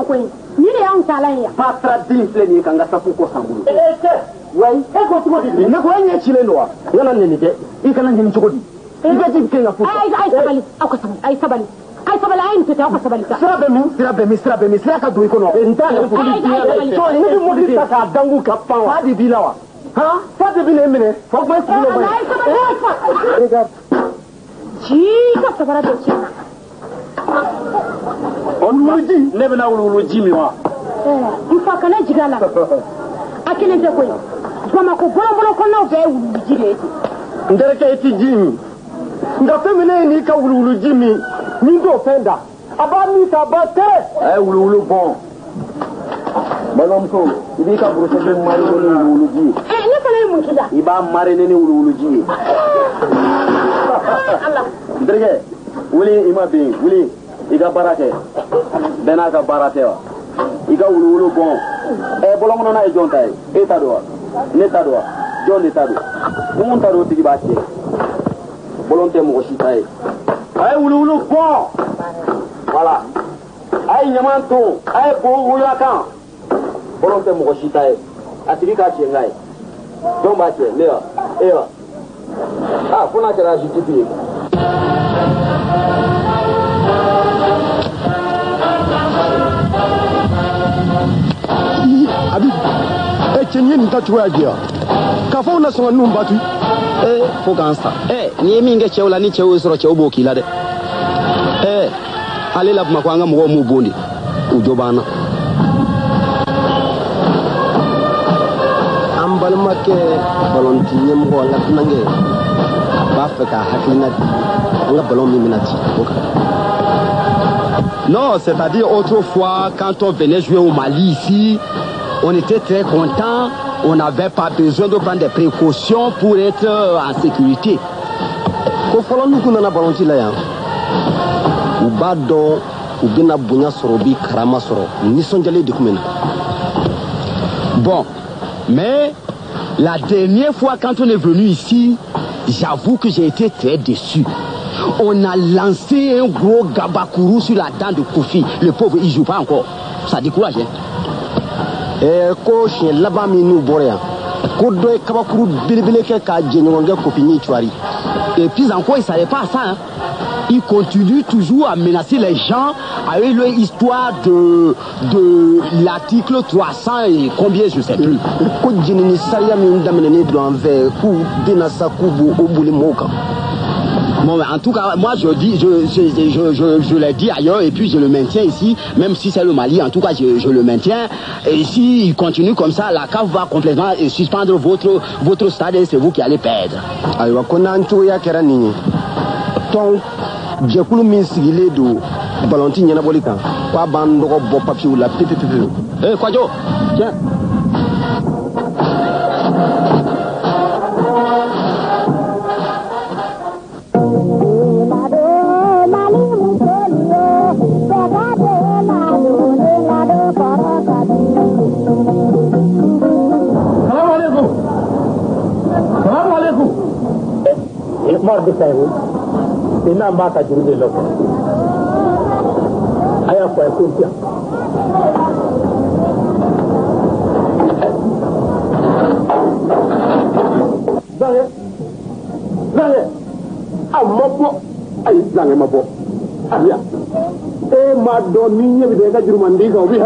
koyi ni ne y'an talan ya patra din filɛ nin ye ka n ka safu ko san bolo wayi e ko cogo di ne ko an ɲɛ cilen don wa yana nin kɛ I kana ɲini cogo di I bɛ ti kɛ n ka fu ay sabali aw ka sabali ay sabali ay ni tɛ aw ka sabali ta sira bɛ min sira ka don I kɔnɔ n t'a yɛrɛ foli diɲɛ la ne bɛ mobili ta k'a dangu ka pan wa fa de b'i la wa fa de bɛ ne minɛ fa tun bɛ sigi la wa ci ka sabara bɛ tiɲɛ na wuluwuluji ne bɛna wuluwuluji min wa n fa kana jigin a la a kelen tɛ koyi Bamakɔ bɔlɔbɔlɔ kɔnɔnaw bɛɛ ye wuluwuluji de ye ten n terikɛ I ti ji min nka fɛn min ne ye n'i ka wuluwuluji min ni t'o fɛn da a b'a min ta a ba tɛ a ye wuluwulu bɔn balimamuso I b'i ka burusɛti mariner ni wuluwuluji ye ne fana ye mun k'i la I b'a mariner ni wuluwuluji ye n terikɛ wuli I ma bin wuli I ka baara kɛ bɛɛ n'a ka baara tɛ wa I ka wuluwulu bɔn bɔlɔnkɔnɔna ye jɔn ta ye e ta don wa ne ta don wa jɔn de ta don mun ta don o tigi b'a tiɲɛ bɔlɔn tɛ mɔgɔ si ta ye a ye wuluwulu bɔn voilà a ye ɲaman ton a ye bo wula kan bɔlɔn tɛ mɔgɔ si ta ye a tigi k'a tiɲɛ n'a ye jɔn b'a tiɲɛ ne wa e wa fo n'a kɛra justice ye Abi cɛnin ye nin ta cogoya di yan k'a fɔ u na sɔn ka ninnu batu fo k'an sa n'i ye min kɛ cɛw la ni cɛw ye sɔrɔ cɛw b'o k'i la dɛ ale la Bamakɔ an ka mɔgɔw m'u bon de u jo b'an na an balimakɛ balɔnti ɲɛmɔgɔ an ka dunankɛ a b'a fɛ k'a hakilina di an ka ballon min bɛna ci o kan. Non, c'est-à-dire autrefois, quand on venait jouer au Mali ici, on était très contents, on n'avait pas besoin de prendre des précautions pour être en sécurité. Ko fɔlɔ n'u kun nana balonti la yan u b'a dɔn u bɛna bonya sɔrɔ u bɛ karama sɔrɔ nisɔndiyalen de kun bɛ na. Bon, mais la dernière fois quand on est venu ici, j'avoue que j'ai été très déçu. On a lancé un gros gabakourou sur la dent de Kofi. Le pauvre, il ne joue pas encore. Ça décourage, hein? Ko siɲɛ laban min n'u bɔra yan ko dɔ ye kabakuru belebele kɛ k'a jɛɲɔgɔn kɛ Kofi ni Cuari. Et puis encore, il ne savait pas ça, hein? Il continue toujours à menacer les gens avec leur histoire de l'article 300 et combien, je ne sais plus. Ko jenini sariya min daminɛnen don an fɛ k'u bɛna sa k'u b'o boli mɔgɔw kan. Bon, en tout cas, moi je l'ai dit ailleurs et puis je le maintiens ici, même si c'est le Mali, en tout cas je le maintiens. Et s'il continue comme ça, la CAF va complètement suspendre votre stade et c'est vous qui allez perdre. Ayiwa, ko n'an cogoya kɛra nin ye tɔn jɛkulu min sigilen don balonti ɲɛnabɔli kan k'a b'an dɔgɔ bɔ papiyew la pepepepewu. Kwadjo, tiens. Mar de Saïro, et n'a pas qu'à durer l'autre. Aïe, à quoi est confiant. Zange, à Mopo, aïe, Zange Mopo, aïe. Et ma donne, il y a des Mandiga, oui, il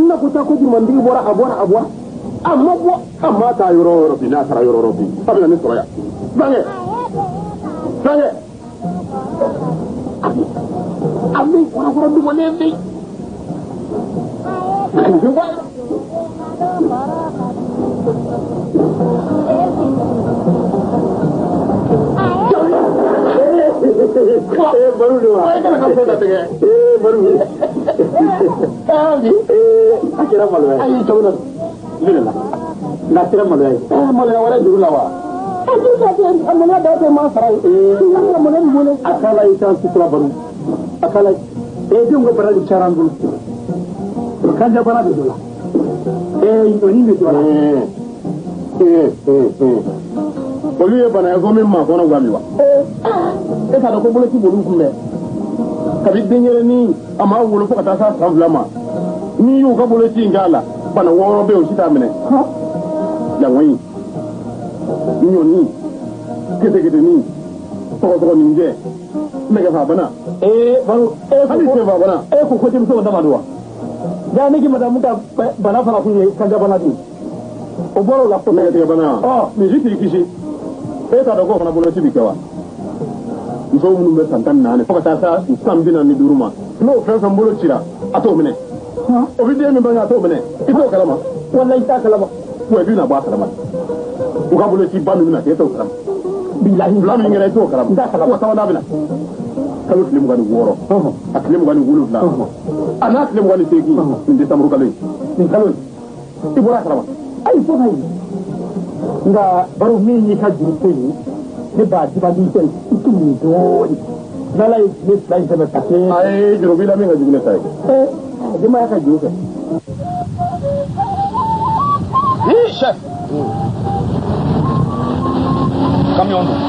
n'a pas de Mandiga, voilà, à boire. À Mopo, à Mata, Europe, Natra, Europe, pas de la Nicoya. Zange. Zange, abi kura du mane bi. Baru dua. Baru. Akhirnya malu. Ayo coba. Bila lah. Nakira malu. Malu awalnya dulu lawa. Amana da ta ma farai amana mun akala ita sutura baru akala din go bara di charan bulu kan da bara da dola yoni ne dola bolu ye bana go min ma kono gwami wa ka da ko bulu ti bolu kumbe ka bi denyere ni ama wulu ko ka ta sa sabla ma ni y'u ka boloci in k'a la bana 6 bɛ yen o si t'a minɛ jangoyi ɲɔni keteketeni sɔgɔsɔgɔninjɛ nɛgɛfabana baro hali senfabana ko denmuso dama don wa ja ne k'i madamu ka bana fana kun ye kanjabana di o bɔra o la ko nɛgɛtigɛbana misi t'i kisi e t'a dɔn k'o fana boloci bi kɛ wa muso minnu bɛ san 14 fo ka taa sa san 45 ma n'o fɛn fɛn bolo cira a t'o minɛ o bɛ den min bange a t'o minɛ i t'o kalama wallahi t'a kalama wa i bɛna bɔ a kalama u ka boloci ba min bɛna kɛ e t'o kalama bilahi fila min kɛra i t'o kalama t'a kalama wa sabanan bɛna kalo tile 26 a tile 27 a n'a tile 28 nin décembre kalo in nin kalo in i bɔra a kalama ayi fo ka ye nka baro min y'i ka juru ko ye ne b'a dibali i t'u min dɔɔni n'ala ye tile 2 in tɛmɛ ka kɛ a ye juru b'i la min ka jugu ne ta ye denbaya ka juru fɛ chef camion don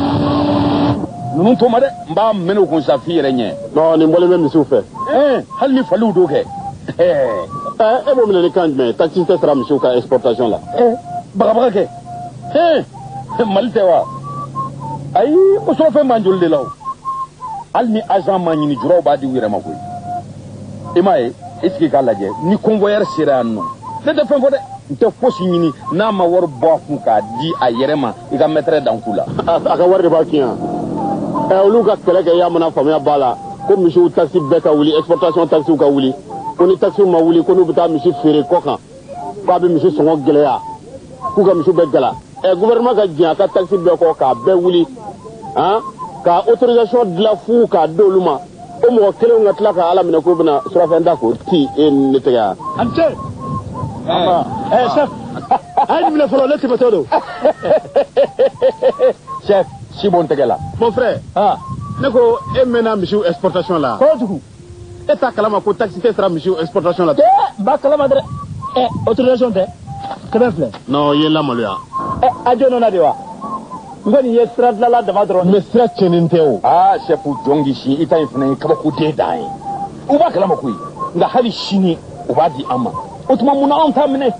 ninnu to ma dɛ n b'a mɛnɛ o kun sa f'i yɛrɛ ɲɛ non nin bɔlen bɛ misiw fɛ hali ni faliw do kɛ e b'o minɛ ni kan jumɛn taxi tɛ sara misiw ka exportation la bagabaga kɛ mali tɛ wa ayi o sɔrɔfɛn b'an joli de la o hali ni agent ma ɲini juraw b'a di u yɛrɛ ma koyi i m'a ye i sigi k'a lajɛ ni convoyeur sera yan nɔ ne tɛ fɛn fɔ dɛ n tɛ fosi ɲini n'a ma wari bɔ a kun k'a di a yɛrɛ ma i ka maître dan ku la a ka wari de b'a tiɲɛ olu ka kɛlɛ kɛ y'a mana faamuya b'a la ko misiw taxi bɛɛ ka wuli exportation taxiw ka wuli ko ni taxiw ma wuli ko n'u bɛ taa misi feere kɔ kan k'a bɛ misi sɔngɔ gɛlɛya k'u ka misiw bɛɛ gala gouvernement ka jɛn a ka taxi bɛɛ kɔ k'a bɛɛ wuli ka autorisation dilan fu k'a di olu ma o mɔgɔ kelenw ka tila ka ala minɛ k'u bɛna surafɛn da k'o ti e ni ne tɛgɛ yan. chef a ye minɛ fɔlɔ ne tɛmɛtɔ don chef si bɔ n tɛgɛ la mon frère ne ko e mɛnna misiw exportation la kojugu e t'a kalama ko taxi tɛ sara misiw exportation la n b'a kalama dɛ autorisation tɛ kɛmɛ filɛ non i ye lamaloya a jɔn nana de wa n kɔni ye sira dilanla dama dɔrɔn mais sira tiɲɛnen tɛ o chef jɔn k'i si i ta in fana ye kabako den dan ye u b'a kalama koyi nka hali sini u b'a di an ma o tuma mun na anw t'a minɛ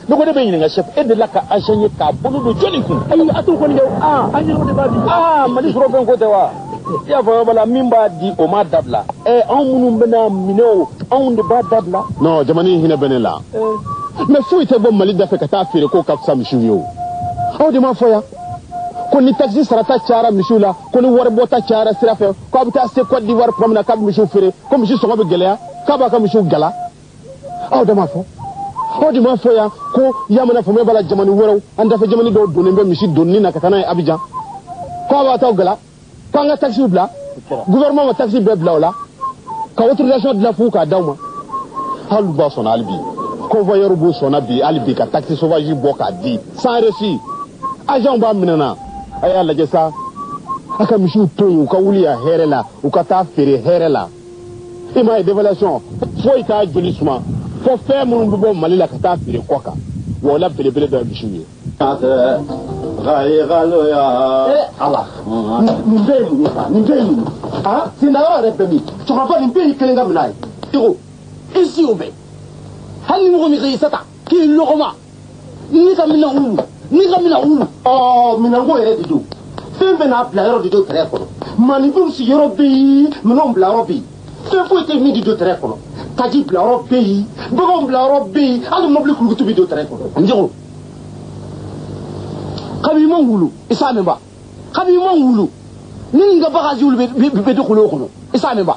ne ko ne bɛ ɲininka chef e delila ka agent ye k'a bolo don jɔnni kun ayi a t'o kɔni kɛ an ɲɛnɛw de b'a di mali surɔfɛn ko tɛ wa i y'a fɔ yɔrɔ la min b'a di o m'a dabila anw minnu bɛna minɛ o anw de b'a dabila non jamana in hinɛ bɛ ne la mais foyi tɛ bɔ mali da fɛ ka taa feere k'o ka fisa misiw ye o aw de m'a fɔ yan ko ni taxi sarata cayara misiw la ko ni waribɔta cayara sira fɛ k'a bɛ taa se Côte d'Ivoire tuma min na k'a bɛ misiw feere ko misi sɔngɔ bɛ gɛlɛya k'a b'a ka misiw gala aw de m'a fɔ aw de m'a fɔ yan ko yamana faamuya b'a la jamana wɛrɛw an dafɛ jamana dɔw donnen bɛ misi donni na ka taa n'a ye Abidjan k'a b'a t'aw gala k'an ka taxiw bila gouvernement ma taxi bɛɛ bila o la ka autorisation dilan f'u k'a d'aw ma hali b'a sɔnna hali bi convoyeur b'u sɔnna bi hali bi ka taxi sauvage bɔ k'a di sans reçu agent b'a minɛna a y'a lajɛ sa a ka misiw to yen u ka wuli a hɛrɛ la u ka taa feere hɛrɛ la i m'a ye dévaluation foyi t'a joli suma fo fɛn minnu bɛ bɔ mali la ka taa feere kɔ kan wa o la belebele dɔ ye misiw ye. ala nin bɛɛ ye mun ye nin bɛɛ ye mun ye sendayɔrɔ yɛrɛ bɛɛ min cɛkɔrɔba nin bɛɛ y'i kelen ka minɛ ye Diko i si o bɛɛ hali ni mɔgɔ min k'i sata k'i lɔgɔma ni ka minɛn wulu minɛnko yɛrɛ de don fɛn bɛɛ n'a bila yɔrɔ de don tɛrɛ kɔnɔ maninfinw sigiyɔrɔ bɛ yen minɛnw bila yɔrɔ bɛ yen fɛn foyi tɛ min de don tɛrɛ kɔnɔ taji bila yɔrɔ bɛ yen baganw bila yɔrɔ bɛ yen hali mobili kulukutu bɛ don tɛrɛ kɔnɔ Diko kabi man wulu isa min ba kabi man wulu ni nin ka bagaji wulu bɛ don kolo kɔnɔ isa min ba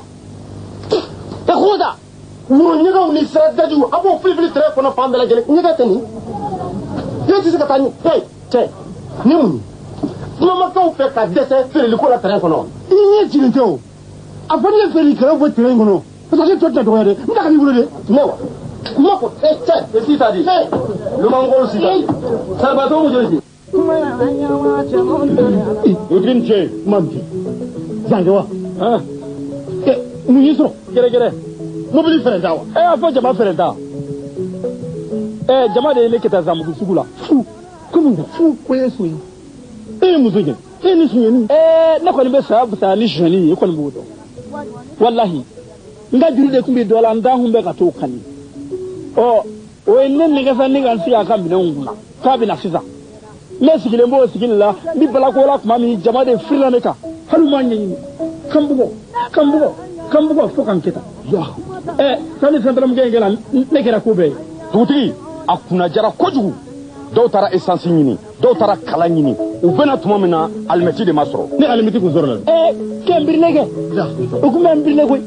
e ko da wuro ɲɛgɛnw ni sira dajiw a b'o filifili tɛrɛ kɔnɔ fan bɛɛ lajɛlen ɲɛgɛn tɛ nin e tɛ se ka taa ɲɛ cɛ ni mun ye kumamankaw fɛ ka dɛsɛ feereliko la tɛrɛ kɔnɔ i ɲɛ jigin tɛ o a fɔ ne ye feerelikɛlaw fɔ tɛrɛ in kɔnɔ parce que tɔ tɛ dɔgɔya dɛ n ta ka n'i bolo dɛ ne wa kuma fɔ cɛ e si ta di lumangolo si ta di saribatɔ mu joli Udin cɛ manti zange wa mun y'i sɔrɔ gɛrɛgɛrɛ mobili fɛrɛ ta wa a fɔ jama fɛrɛ ta jama de ye ne kɛ taa Zamugu sugu la fu komi fu ko ye su ye e ye muso jɛ e ye ni suɲɛni ne kɔni bɛ saya ni suɲɛni ye e kɔni b'o dɔn walahi n ka juru de tun bɛ dɔ la n da kun bɛ ka t'o kani o ye ne nɛgɛ sa ne ka sigi a ka minɛnw kunna k'a bɛ na sisan ne sigilen b'o sigili la ni balakola tuma min jama de firila ne kan hali m'a ɲɛɲini kan bugɔ fo ka n kɛ tan sani santaramukɛ in kɛra ne kɛra ko bɛɛ ye dugutigi a kunna jara kojugu dɔw taara essence ɲini dɔw taara kala ɲini u bɛna tuma min na alimɛti de ma sɔrɔ ne alimɛti kun sɔrɔ la kɛ n birile kɛ u kun bɛ n birile koyi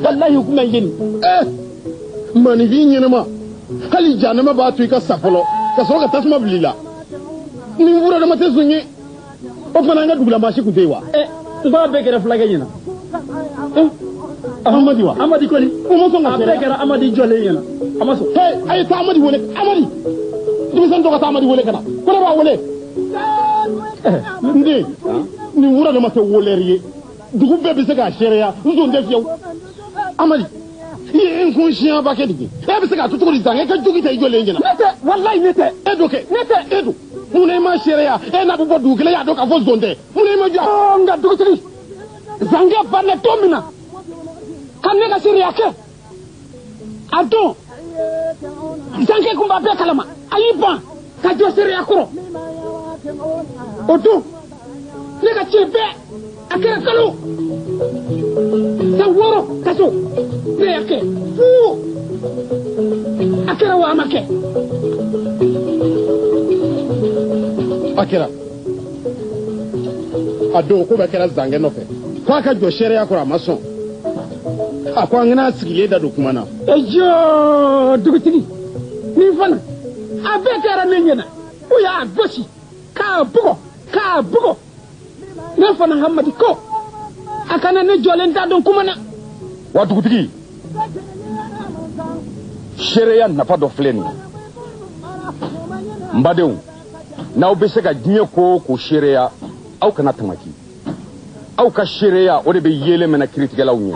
walahi u kun bɛ n jeni manifin ɲɛnama hali janama b'a to i ka sa fɔlɔ ka sɔrɔ ka tasuma bil'i la ni wuradama tɛ sɔn ye o fana an ka dugulamaasi kun tɛ yen wa n b'a bɛɛ kɛra fulakɛ ɲɛna Amadi wa Amadi kɔni o ma sɔn ka a bɛɛ kɛra Amadi jɔlen ɲɛna a ma sɔn a ye taa Amadi wele Amadi denmisɛnnin dɔ ka taa Amadi wele ka na ko ne b'a wele n den nin wuradama tɛ wolɛri ye dugu bɛɛ bɛ se k'a seereya n sɔn tɛ fiyewu Amadi i ye inconscient ba kɛ nin e bɛ se k'a to cogo di tan e ka jogi tɛ i jɔlen ɲɛna ne tɛ walahi ne tɛ e do kɛ ne tɛ e do mun na i ma seereya e n'a bɛ bɔ dugu kelen y'a dɔn k'a fɔ zon tɛ mun na i ma jɔ nka dugutigi zange banna don min na ka ne ka seereya kɛ a don zange kun b'a bɛɛ kalama a y'i ban ka jɔ seereya kɔrɔ o don ne ka cɛ bɛɛ a kɛra kalo san 6 kaso ne y'a kɛ fu a kɛra wa a ma kɛ a kɛra a don ko bɛɛ kɛra zange nɔfɛ ko a ka jɔ seereya kɔrɔ a ma sɔn a ko an kana sigilen da don kuma na ejo dugutigi ni fana a bɛɛ kɛra ne ɲɛna u y'a gosi k'a bugɔ ne fana Hamadi ko a kana ne jɔlen ta don kuma na wa dugutigi seereya nafa dɔ filɛ nin ye n badenw n'aw bɛ se ka diɲɛ ko o ko seereya aw kana tamaki aw ka seereya o de bɛ yeelen mɛnɛ kiritigɛlaw ɲɛ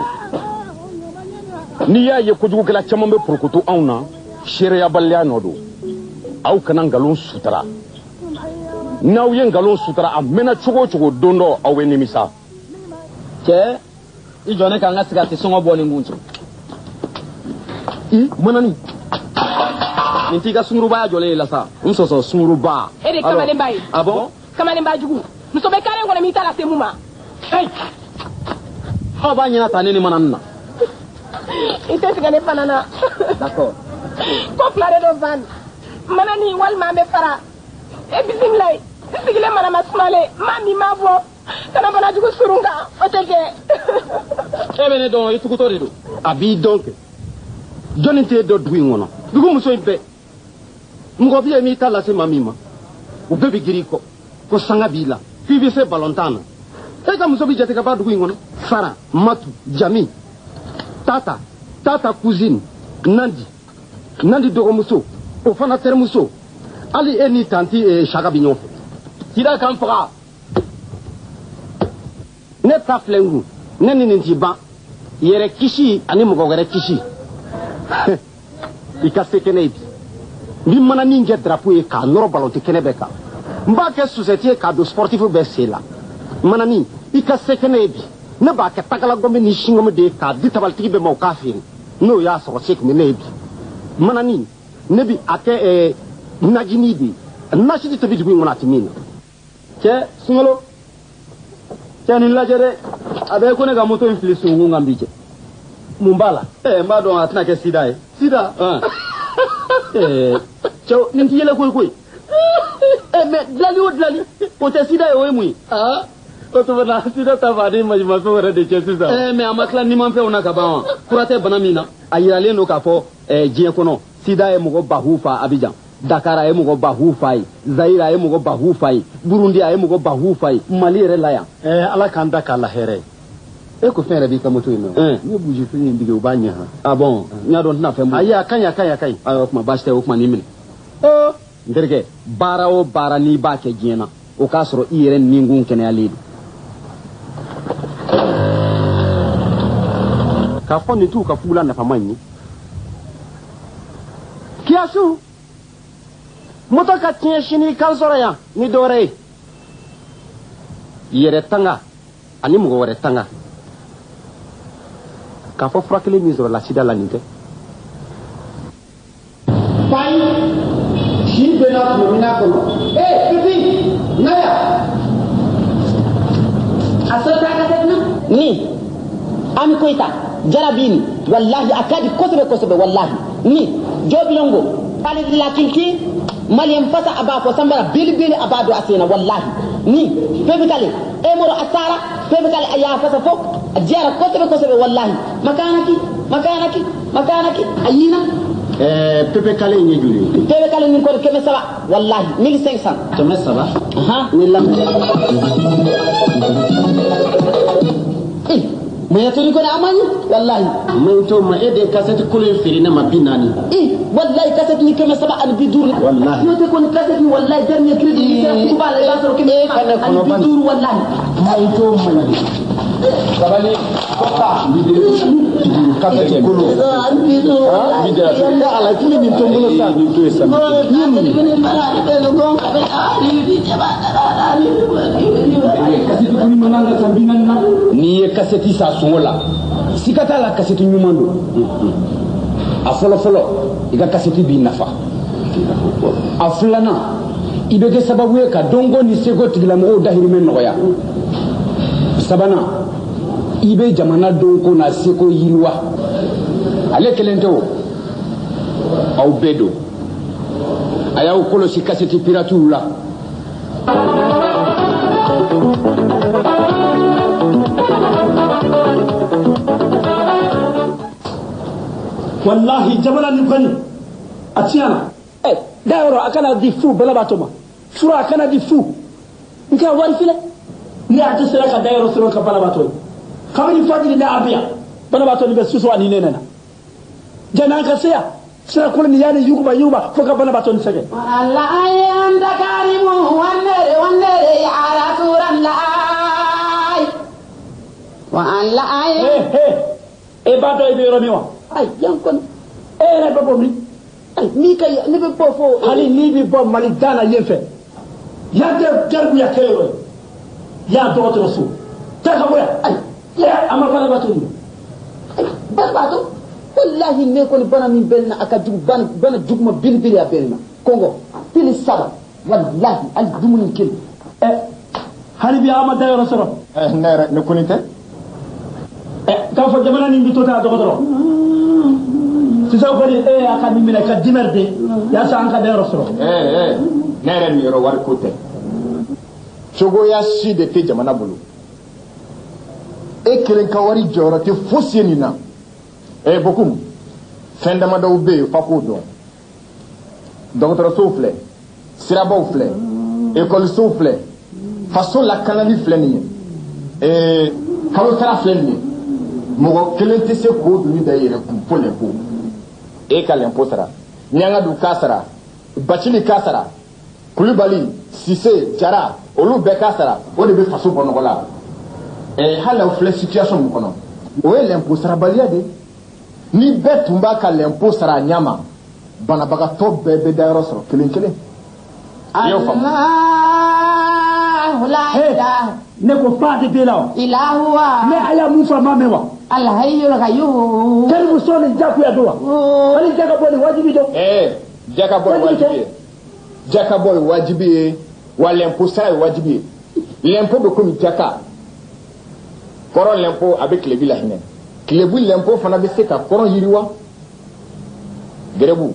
n'i y'a ye kojugukɛla caman bɛ porokoto anw na seereyabaliya nɔ don aw kana nkalon sutura n'aw ye nkalon sutura a mɛnna cogo o cogo don dɔ aw bɛ nimisa cɛ i jɔ ne ka n ka sigati sɔngɔ bɔ nin kun cɛ manani nin t'i ka sunguruba jɔlen ye la sa n sɔsɔ sunguruba e de kamalenba ye ah bon kamalenba jugu muso bɛ karen kɔnɔ min t'a lase mun ma aw b'a ɲɛna ta ne ni manani na i tɛ tigɛ ne fana na d'accord ko fila de don van manani walima an bɛ fara e bisimila i sigilen mana ma sumalen maa min m'a fɔ kana bana jugu surun kan o tɛ kɛ e bɛ ne dɔn i tugutɔ de don a b'i dɔn kɛ jɔnni t'e dɔ dugu in kɔnɔ dugu muso in bɛɛ mɔgɔ b'i ye m'i ta lase maa min ma u bɛɛ bɛ girin i kɔ ko sanga b'i la f'i bɛ se balɔntan na e ka muso bɛ jate ka ban dugu in kɔnɔ Sara Matu Jami Tata cousine Nandi dɔgɔmuso o fana terimuso hali e ni tanti Saka bɛ ɲɔgɔn fɛ sida kan faga ne ta filɛ n kun ne ni nin t'i ban yɛrɛ kisi ani mɔgɔ wɛrɛ kisi i ka se kɛnɛ ye bi n bɛ mananin kɛ drapeau ye k'a nɔrɔ ballon kɛnɛ bɛɛ kan n b'a kɛ susɛti ye k'a don sportif bɛɛ sen la mananin i ka se kɛnɛ ye bi ne b'a kɛ tagalagɔnbɛ ni singɔmi de ye k'a di tabalitigi bɛɛ ma o k'a feere n'o y'a sɔrɔ se tun bɛ ne ye bi mananin ne bi a kɛ najini de ye nasi tɛ tobi dugu in kɔnɔ a tɛ min na cɛ sunkalo cɛ nin lajɛ dɛ a bɛ ko ne ka moto in fili sunkun kan bi cɛ mun b'a la n b'a dɔn a tɛna kɛ sida ye sida cɛw nin t'i yɛlɛ koyi mais dilali o dilali o tɛ sida ye o ye mun ye o tuma na sida ta fa ni majumafɛn wɛrɛ de cɛ sisan mais a ma tila nimanfɛnw na ka ban wa fura tɛ bana min na a yiralen don k'a fɔ diɲɛ kɔnɔ sida ye mɔgɔ bahu fa Abijan Dakar a ye mɔgɔ bahu fa ye Zaire a ye mɔgɔ bahu fa ye Burundi a ye mɔgɔ bahu fa ye Mali yɛrɛ la yan ala k'an da k'a la hɛrɛ e ko fɛn yɛrɛ b'i ka moto in na ne buji fɛn in digi u b'a ɲɛ han ah bon n y'a dɔn n tɛna fɛn bɔ ayi a ka ɲi ayiwa o tuma baasi tɛ o tuma n'i minɛ n terikɛ baara o baara n'i b'a kɛ diɲɛ na o k'a sɔrɔ i yɛrɛ ninkun kɛnɛyalen don k'a fɔ nin t'u ka fugula nafama ye kiyasiw moto ka tiɲɛ sini kan sɔrɔ yan ni dɔwɛrɛ ye yɛrɛ tanga ani mɔgɔ wɛrɛ tanga k'a fɔ fura kelen min sɔrɔ la sida la nin tɛ ni ami koita jarabini wallahi akadi kosobe wallahi ni jobilongo pale la kinki maliyam fasa aba ko sambara bili abado asena wallahi ni febikale emoro asara febikale aya fasa fo jara kosobe wallahi makanaki ayina pepe kale ni juli pepe kale ni ko keme saba wallahi 1500 keme saba ni lam mais yatoni ko amani wallahi mais to ma ede cassette ko le firi na mabinani wallahi cassette ni keme saba al bidur wallahi yote ko cassette ni wallahi dernier crédit ni ko bala ya soro keme al bidur wallahi mais to ma sabali cassette ko al bidur ya ala kini ni to ngolo sa ni to esa ni ye kaseti sa songo la sikata la kaseti ɲuman do a fɔlɔ i ka kaseti b'i nafa a filanan i bɛ kɛ sababu ye ka dɔnko ni seko tigilamɔgɔw dahirimɛ nɔgɔya sabanan i bɛ jamana dɔnko n'a seko yiriwa ale kelen tɛ o aw bɛɛ don a y'aw kɔlɔsi kaseti piratiw la wallahi jamana ni bani atiana dayoro akana di fu balabato ma sura akana di fu nka wari file ni ati sera ka dayoro sura ka balabato kamani fajiri da abiya balabato ni be suso ani nenena jana ka seya sira kula ni yani yuba fo ka balabato ni sege alla ayanda karimu wannere ala suran la ay wa alla ay bado e be romiwa ay yankon re babo mi ni kay ni be bofo hali ni bi bo mali dana yefe ya de jarbu ya kero ya do to su ta ka boya ay ya ama bala batuni bato wallahi ne ko bana min belna aka jug bana jugma bil ya belna kongo pili saba wallahi al dumun kin hali bi ama dayo rasoro nere ne kunite ka fo jamana ni bi tota do doro sisa ko ni aka ni mina ka dimerde ya sa anka dayo rasoro nere mi ro war kote chogo ya si de te jamana bulu e kelen ka wari joro te fosieni na bokum fendama daw be fako don docteur souffle sirabaw flé école souffle façon la canali flé ni kalo tara flé ni mogo kelen te se ko du da yere ku pole ko e ka lempo sara nyanga du kasara bachili kasara kulibali sise jara olu be kasara o de be façon bonogola hala flé situation mu kono o e lempo sara balia de ni bɛɛ tun b'a ka l'impôt sara a ɲa ma banabagatɔ bɛɛ bɛ da yɔrɔ sɔrɔ kelen kelen. i y'o faamu. ne ko fa de bɛ la wa. ilahuwa. ne a y'a mun fɔ a ma mɛn wa. alhayyul qayyum. kɛli muso ni jagoya don wa. hali jaka bɔ ni wajibi don. jaka bɔ ye wajibi ye jaka bɔ ye wajibi ye wa l'impôt sara ye wajibi ye l'impôt bɛ komi jaka kɔrɔ l'impôt a bɛ tilebi la hinɛ. Kilebu l'impôt fana be se ka kɔrɔ yiriwa gerebu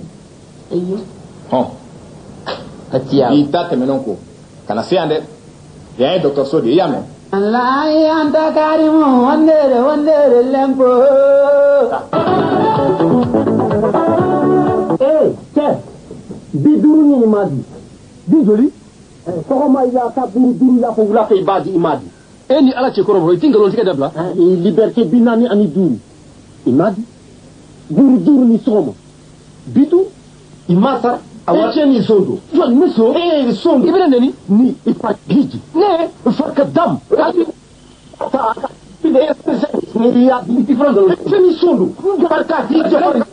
Atia i ta tɛmɛnen ko kana se yan dɛ yan ye dɔgɔtɔrɔso de ye i y'a mɛn Allah anta karimu wandere l'impôt cɛ bi duuru ni i m'a di bi joli sɔgɔma i y'a ka duuru y'a fɔ wula fɛ i b'a di i m'a di e ni ala cɛ kɔrɔ i tɛ nkalon tigɛ dabila liberté bi naani ani duuru i m'a di duuru ni sɔgɔma bi duuru i m'a sara awa cɛ ni son don jɔn ni so son don i bɛna neni ni i fa giji ne fa ka dam ni ya different dɔ cɛ ni son don barika di jɔfari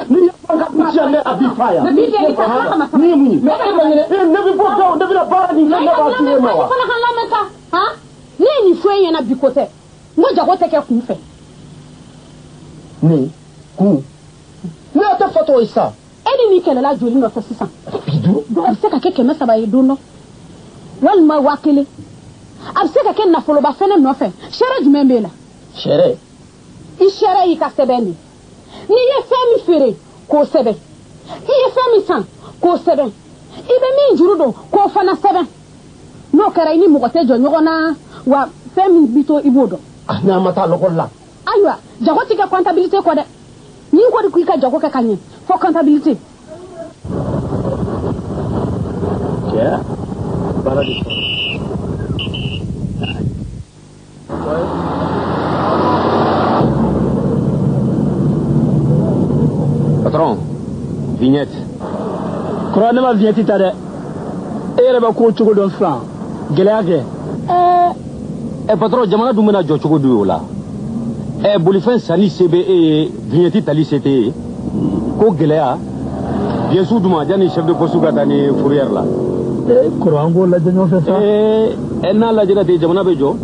ni ya fa ka kuciya ne a bi fa yan ni ye mun ye ne bɛ bɔ gawo ne bɛna baara ni fɛn ne b'a fi ye ma wa ne ni fo ɲɛna bi ko tɛ n ko jago tɛ kɛ kun fɛ ne kun ne tɛ fɔtɔ ye sa e ni nin kɛlɛla joli nɔfɛ sisan bidu a bɛ se ka kɛ 300 ye don dɔ walima 1000 a bɛ se ka kɛ nafoloba fɛnɛ nɔfɛ sɛrɛ jumɛn b'e la sere I sere I ka sɛbɛn de ni ye fɛn min feere k'o sɛbɛn I ye fɛn min san k'o sɛbɛn I bɛ min juru don k'o fana sɛbɛn n'o kɛra I ni mɔgɔ tɛ jɔ ɲɔgɔn na wa fɛn min bi to I b'o dɔn n'a ma taa lɔgɔli la ayiwa jago ti kɛ comptabilité kɔ dɛ ni ko de ko I ka jago kɛ ka ɲɛ fo comptabilité baara de patron vignette kura ne ma vignette ta dɛ e yɛrɛ bɛ ko cogo dɔn sisan gɛlɛya kɛ patron jamana dun bɛna jɔ cogo di o la bolifɛn sanni se bɛ e ye vignette tali se tɛ ye ko gɛlɛya bien sûr duma janni chef de poste ka taa ni fourrière la kɔrɔ an b'o lajɛ ɲɔgɔn fɛ sa n'a lajɛra ten jamana bɛ jɔ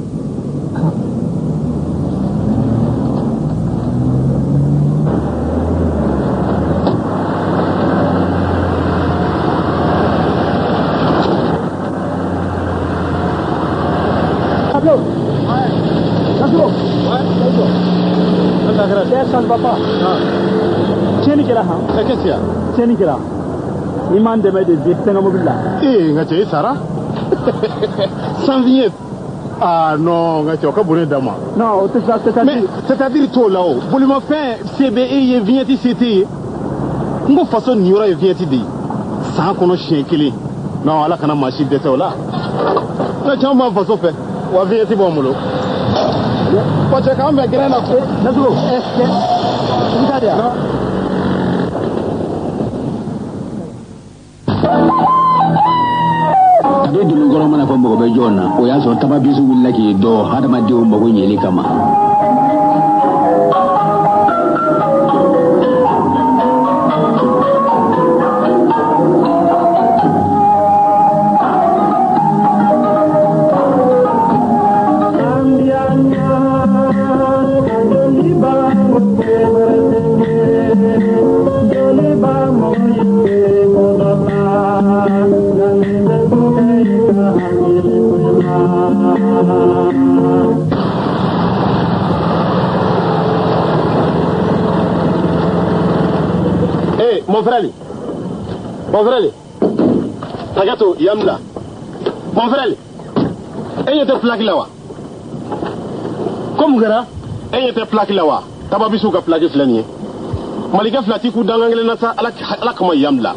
tiɲɛni kɛra I m'an dɛmɛ de fɛn ka mobili la nka cɛ I sara sans vignette ah non nka cɛ o ka bon ne da ma non o tɛ c'est-à-dire t'o la o bolimafɛn se bɛ e ye vignette se tɛ ye n ko faso nin yɔrɔ ye vignette de ye san kɔnɔ siɲɛ kelen non ala kana maa si dɛsɛ o la nka caman b'an faso fɛ wa vignette b'an bolo wa cɛ k'an bɛn gɛrɛn na ko Nasoro I bɛ taa de yan de dulukɔrɔ mana fɔ mɔgɔ bɛ jɔn na o y'a sɔrɔ tababisu wulila k'i dɔ hadamadenw mago ɲɛli kama mon frère Tagato Yamla mon frère e était plaque là wa comme gara e était plaque là wa tababisu ka plaque filani malika flati ku dangangele na sa ala kama Yamla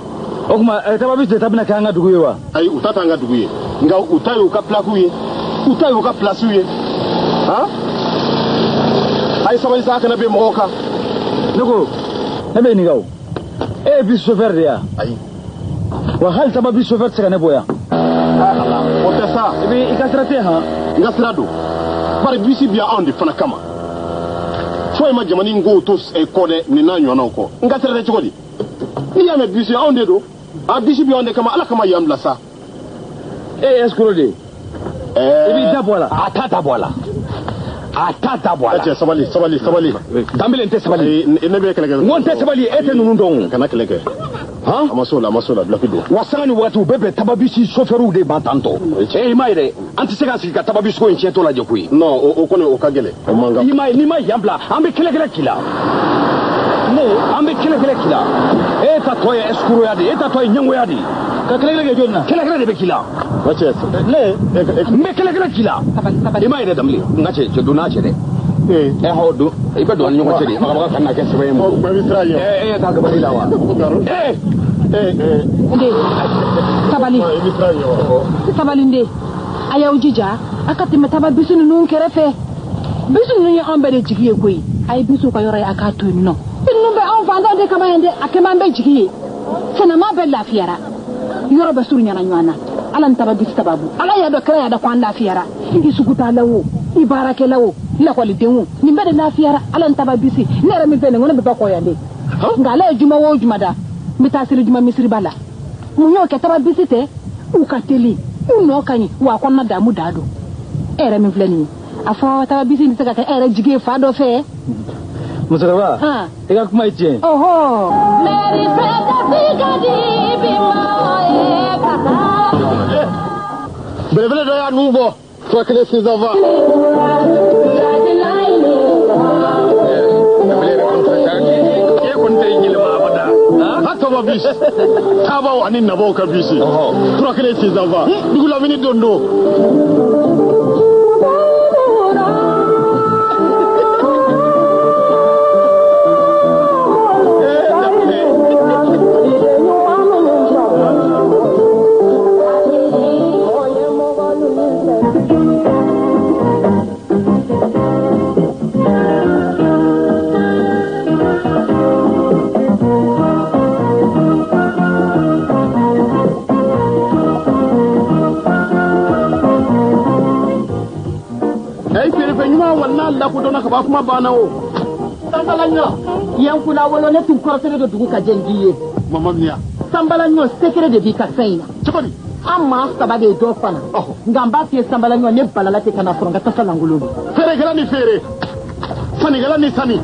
o kuma tababisu de tabina kanga dugu ye wa ay utata nga dugu ye nga utayo ka plaque ye utayo ka place ye ha ay sabali sa kana be moka nako ebe ni gaw e bi chauffeur de ya ay wa hal tababi chauffeur tsaka ne boya o tɛ sa I bɛ I ka sira tɛ han n ka sira don bari bisi bi anw de fana kama foyi ma jamana in ko to kɔ dɛ nin n'a ɲɔgɔnnaw kɔ n ka sira tɛ cogo di n'i y'a mɛn bisi anw de don a bisi bi anw de kama ala kama y'an bila sa escroc de I b'i da bɔ a la a t'a ta bɔ a la a t'a ta bɔ a la cɛ sabali Dambele n tɛ sabali ne bɛ kɛlɛ kɛ n ko n tɛ sabali e tɛ ninnu dɔn kana kɛlɛ kɛ a ma s'o la bulaki don wa sanga ni waati u bɛ bɛn tababisi chauffeur de b'an tantɔ i m'a ye dɛ an tɛ se ka sigi ka tababisi ko in tiɲɛtɔ lajɛ koyi non o kɔni o ka gɛlɛn o man kan n'i ma yan bila an bɛ kɛlɛ k'i la an bɛ kɛlɛ k'i la e ta tɔ ye escroqueya de e ta tɔ ye ɲɛngoya de ka kɛlɛ kɛ jɔn na kɛlɛ de bɛ k'i la wa cɛ n bɛ kɛlɛ k'i la i m'a ye dɛ Dambele n ka cɛ don n'a cɛ dɛ hɔ don i bɛ don an ni ɲɔgɔn cɛ de bagabaga kana kɛ sɛbɛn ye ma e t'a gabali la wa sabali nde a y'aw jija a ka tɛmɛ tababisu ninnu kɛrɛfɛ bisu ninnu ye anw bɛɛ de jigi ye koyi a ye bisu ka yɔrɔ ye a k'a to yen nɔ ninnu bɛ anw fantanw de kama yan dɛ a kɛman bɛ jigi ye sɛnɛma bɛɛ lafiyara yɔrɔ bɛ surunyana ɲɔgɔn na ala ni tababisi sababu ala y'a dɔn kira y'a dɔn ko an lafiyara I sugu t'ala o I baarakɛla o lakɔliden o nin bɛɛ de lafiyara ala ni tababisi ne yɛrɛ min filɛ nin ko ne bɛ ba kɔ yan de nka ala ye juma o juma da n bɛ taa siri juma misiriba la mun y'o kɛ tababisi tɛ u ka teli u nɔ ka ɲi wa a kɔnɔna damu da don e yɛrɛ min filɛ nin ye a fɔ tababisi tɛ se ka kɛ e yɛrɛ jigi ye fa dɔ fɛ musokɔrɔba I ka kuma ye tiɲɛ ɔhɔ mɛri fɛn ka di bi ma ye ka taa belebele dɔ y'a nun bɔ fɔ kelen 6 ans Tabaw ani nabaw ka bisi. Tura kele ses enfants. Dugu la vini dondo. La ko dona ka ba kuma bana o sambalanyo yankuna wolo ne tun korosere do dugu ka jengiye mama miya sambalanyo secret de bi ka saina chokoni amma sababe do fana ngamba tie sambalanyo ne balala te kana fronga ta salangulu fere gala ni fere sani gala ni sani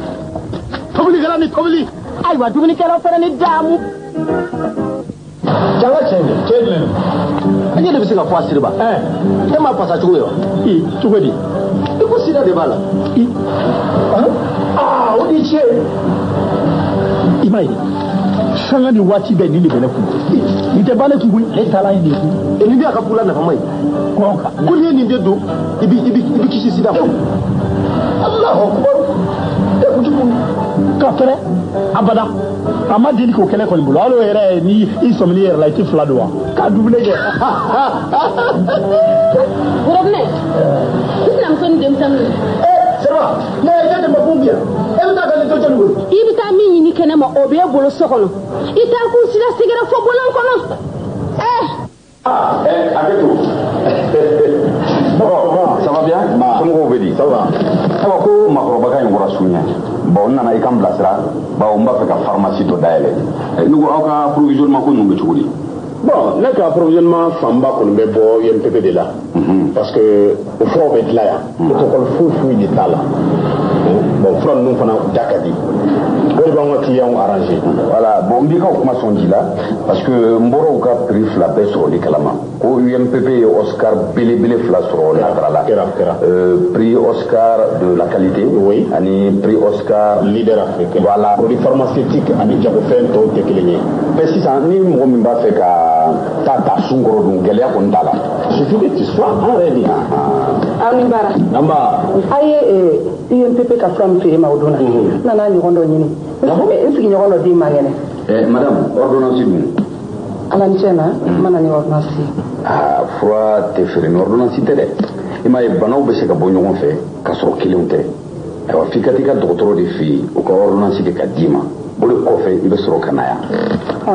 tobli gala ni tobli ay wa duguni kala fere ni damu janga chenge anye de bisika kwa sirba tema pasa chuyo chugodi iko sida de bala o di che imai sanga ni wati be ni bele ku ni te bale ku ni tala ni ku ni bi aka pula na famai konka kuli ni de do ibi kisi sida ko Allahu akbar e ku tuku ka fere abada ama dini ko kele ko mbulo alo ere ni insomni ere la ti fladwa ka double je Robne islam son dem tan seba na je de mabumbia e ta ga ni to janu ibi ta mi ni kene ma obe bolo sokono ita ku sila sigara fo bolan kono Aketo. Bon, ça va bien? Comment vous venez? Ça va. Awa ko makoroba ka ngora sunya. Bon nana ikam blasra, ba on ba fe ka pharmacie to daele. Nugo aka provisionnement ko numbe chugudi. Bon, le approvisionnement famba qu'on met bon IMPP de là. Parce que le front est là, le protocole fou il est là. Bon, front nous fana dakadi. On va client arrangé. Voilà, bon mbika kuma sonji là parce que mboro ka prix la baisse sur les kalama. Ko UMPP Oscar Bele fla sur la trala. Prix Oscar de la qualité, oui, ani prix Oscar leader africain. Voilà, produit pharmaceutique ani jago fen to tekeleni. Mais si ça ni mo mimba fait ka tata sungoro dun gelia kon tala. Suffit que tu sois en réalité. Anibara. Namba. Aye IMPP ka from to ma odona. Nana ni rondo nyini. Est-ce qu'il y aura le dit mangene? Madame, ordonnance du. Ala nchena mana ni ordonnance. Froid te faire une ordonnance télé. Ima e banaw be se ka bo ɲɔgɔn fɛ ka sɔrɔ kelenw tɛ. Ayiwa f'i ka t'i ka dɔgɔtɔrɔ de fɛ yen o ka ordonnance kɛ ka d'i ma. O de kɔfɛ i bɛ sɔrɔ ka na yan.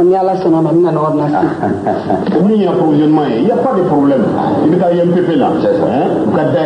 Ni ala sɔnna ma n bɛna ordonnance. Ni approvisionnement il y a pas de problème. I bɛ taa IMPP la. C'est ça. U ka da